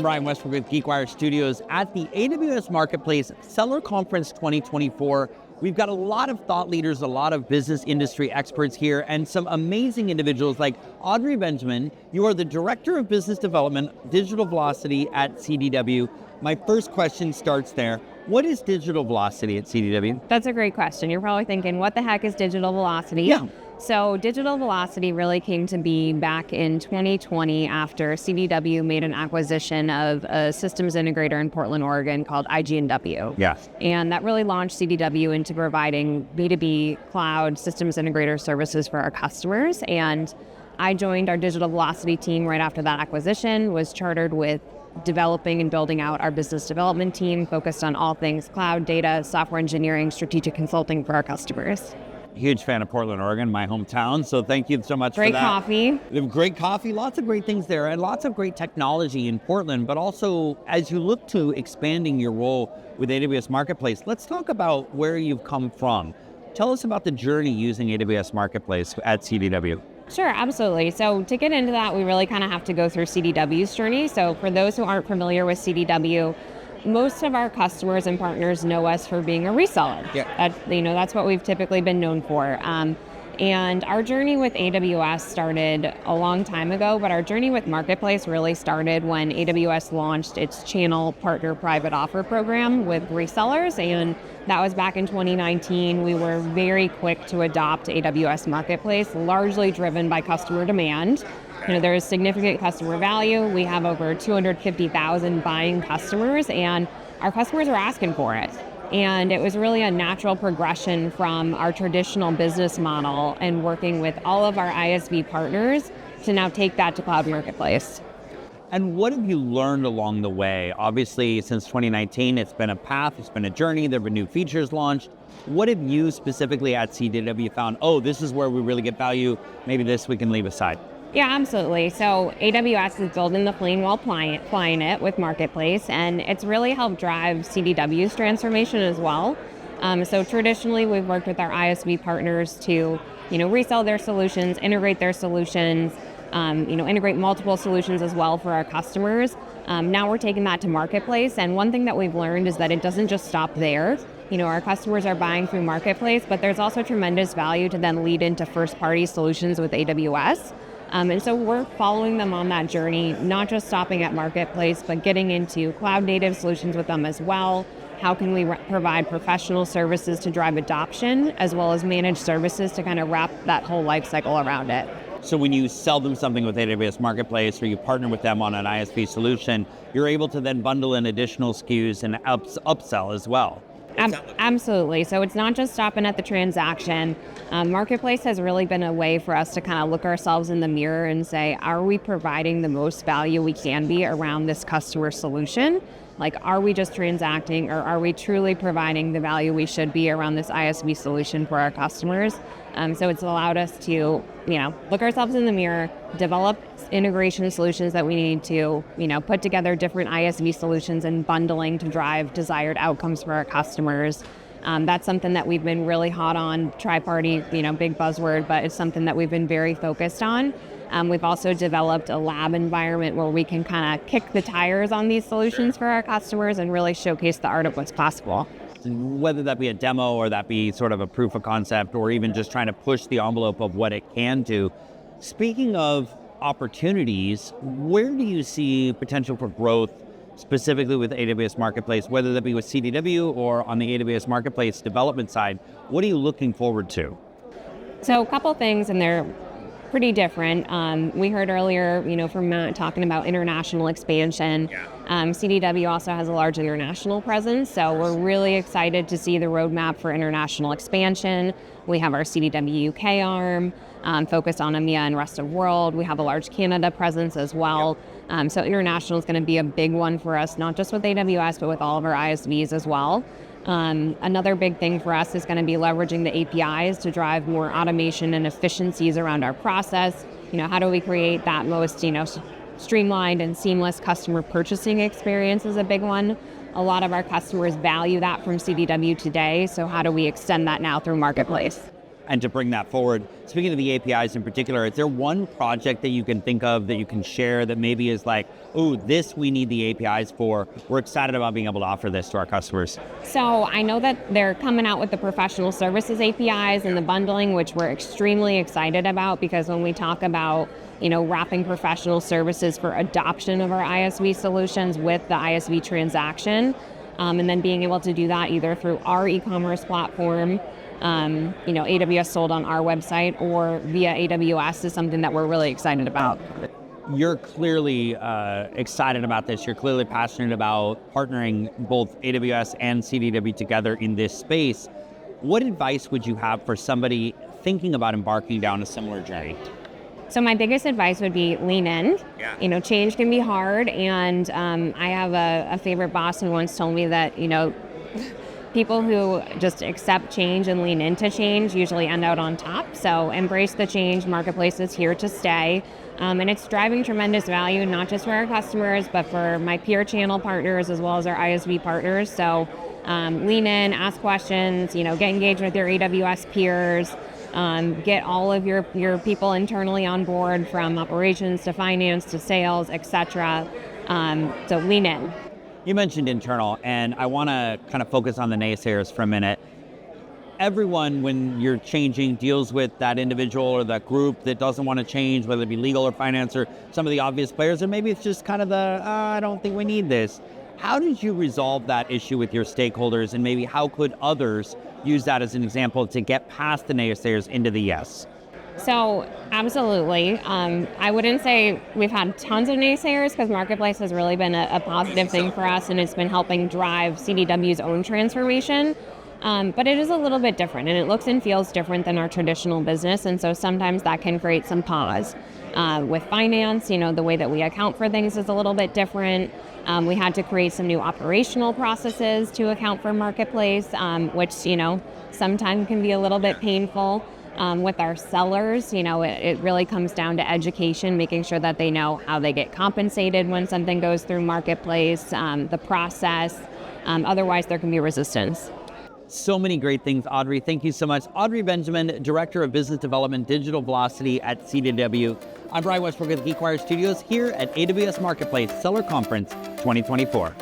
I'm Brian Westbrook with GeekWire Studios at the AWS Marketplace Seller Conference 2024. We've got a lot of thought leaders, a lot of business industry experts here, and some amazing individuals like Audrey Benjamin. You are the Director of Business Development, Digital Velocity at CDW. My first question starts there. What is digital velocity at CDW? That's a great question. You're probably thinking, what the heck is digital velocity? Yeah. So digital velocity really came to be back in 2020 after CDW made an acquisition of a systems integrator in Portland, Oregon called IGNW. Yeah. And that really launched CDW into providing B2B cloud systems integrator services for our customers. And I joined our digital velocity team right after that acquisition, was chartered with developing and building out our business development team focused on all things cloud, data, software engineering, strategic consulting for our customers. Huge fan of Portland, Oregon, my hometown. So thank you so much for that. Great coffee. Great coffee, lots of great things there, and lots of great technology in Portland. But also, as you look to expanding your role with AWS Marketplace, let's talk about where you've come from. Tell us about the journey using AWS Marketplace at CDW. Sure, absolutely. So to get into that, we really kind of have to go through CDW's journey. So for those who aren't familiar with CDW, most of our customers and partners know us for being a reseller. Yeah. That's what we've typically been known for. And our journey with AWS started a long time ago, but our journey with Marketplace really started when AWS launched its channel partner private offer program with resellers. And that was back in 2019. We were very quick to adopt AWS Marketplace, largely driven by customer demand. There is significant customer value. We have over 250,000 buying customers, and our customers are asking for it. And it was really a natural progression from our traditional business model and working with all of our ISV partners to now take that to Cloud Marketplace. And what have you learned along the way? Obviously, since 2019, it's been a path, it's been a journey, there have been new features launched. What have you specifically at CDW found, this is where we really get value, maybe this we can leave aside? Yeah, absolutely. So AWS is building the plain while flying it with Marketplace, and it's really helped drive CDW's transformation as well. So traditionally, we've worked with our ISV partners to, resell their solutions, integrate their solutions, integrate multiple solutions as well for our customers. Now we're taking that to Marketplace, and one thing that we've learned is that it doesn't just stop there. Our customers are buying through Marketplace, but there's also tremendous value to then lead into first-party solutions with AWS. And so we're following them on that journey, not just stopping at Marketplace, but getting into cloud-native solutions with them as well. How can we provide professional services to drive adoption, as well as managed services to kind of wrap that whole life cycle around it? So when you sell them something with AWS Marketplace or you partner with them on an ISV solution, you're able to then bundle in additional SKUs and upsell as well. Absolutely. So it's not just stopping at the transaction. Marketplace has really been a way for us to kind of look ourselves in the mirror and say, are we providing the most value we can be around this customer solution? Like, are we just transacting, or are we truly providing the value we should be around this ISV solution for our customers? So it's allowed us to, look ourselves in the mirror, develop integration solutions that we need to, put together different ISV solutions and bundling to drive desired outcomes for our customers. That's something that we've been really hot on, tri-party, big buzzword, but it's something that we've been very focused on. We've also developed a lab environment where we can kind of kick the tires on these solutions for our customers and really showcase the art of what's possible. Whether that be a demo or that be sort of a proof of concept or even just trying to push the envelope of what it can do. Speaking of opportunities, where do you see potential for growth specifically with AWS Marketplace, whether that be with CDW or on the AWS Marketplace development side? What are you looking forward to? So a couple things, and they're pretty different. We heard earlier, from Matt talking about international expansion. Yeah. CDW also has a large international presence, so we're really excited to see the roadmap for international expansion. We have our CDW UK arm focused on EMEA and rest of world. We have a large Canada presence as well. So international is going to be a big one for us, not just with AWS, but with all of our ISVs as well. Another big thing for us is going to be leveraging the APIs to drive more automation and efficiencies around our process. How do we create that most, streamlined and seamless customer purchasing experience is a big one. A lot of our customers value that from CDW today, so how do we extend that now through Marketplace? and to bring that forward. Speaking of the APIs in particular, is there one project that you can think of that you can share that maybe is like, oh, this we need the APIs for. We're excited about being able to offer this to our customers. So I know that they're coming out with the professional services APIs and the bundling, which we're extremely excited about, because when we talk about wrapping professional services for adoption of our ISV solutions with the ISV transaction, and then being able to do that either through our e-commerce platform, AWS sold on our website, or via AWS is something that we're really excited about. You're clearly excited about this. You're clearly passionate about partnering both AWS and CDW together in this space. What advice would you have for somebody thinking about embarking down a similar journey? So my biggest advice would be lean in. Yeah. Change can be hard, and I have a favorite boss who once told me that, people who just accept change and lean into change usually end out on top. So embrace the change. Marketplace is here to stay. And it's driving tremendous value, not just for our customers, but for my peer channel partners as well as our ISV partners. So lean in, ask questions, get engaged with your AWS peers, get all of your people internally on board, from operations to finance to sales, etc. So lean in. You mentioned internal, and I want to kind of focus on the naysayers for a minute. Everyone, when you're changing, deals with that individual or that group that doesn't want to change, whether it be legal or finance or some of the obvious players, or maybe it's just kind of I don't think we need this. How did you resolve that issue with your stakeholders, and maybe how could others use that as an example to get past the naysayers into the yes? So absolutely. I wouldn't say we've had tons of naysayers, because Marketplace has really been a positive thing for us, and it's been helping drive CDW's own transformation. But it is a little bit different, and it looks and feels different than our traditional business. And so sometimes that can create some pause. With finance, the way that we account for things is a little bit different. We had to create some new operational processes to account for Marketplace, which, sometimes can be a little bit painful. With our sellers, it really comes down to education, making sure that they know how they get compensated when something goes through Marketplace, the process. Otherwise, there can be resistance. So many great things, Audrey. Thank you so much. Audrey Benjamin, Director of Business Development, Digital Velocity at CDW. I'm Brian Westbrook at GeekWire Studios here at AWS Marketplace Seller Conference 2024.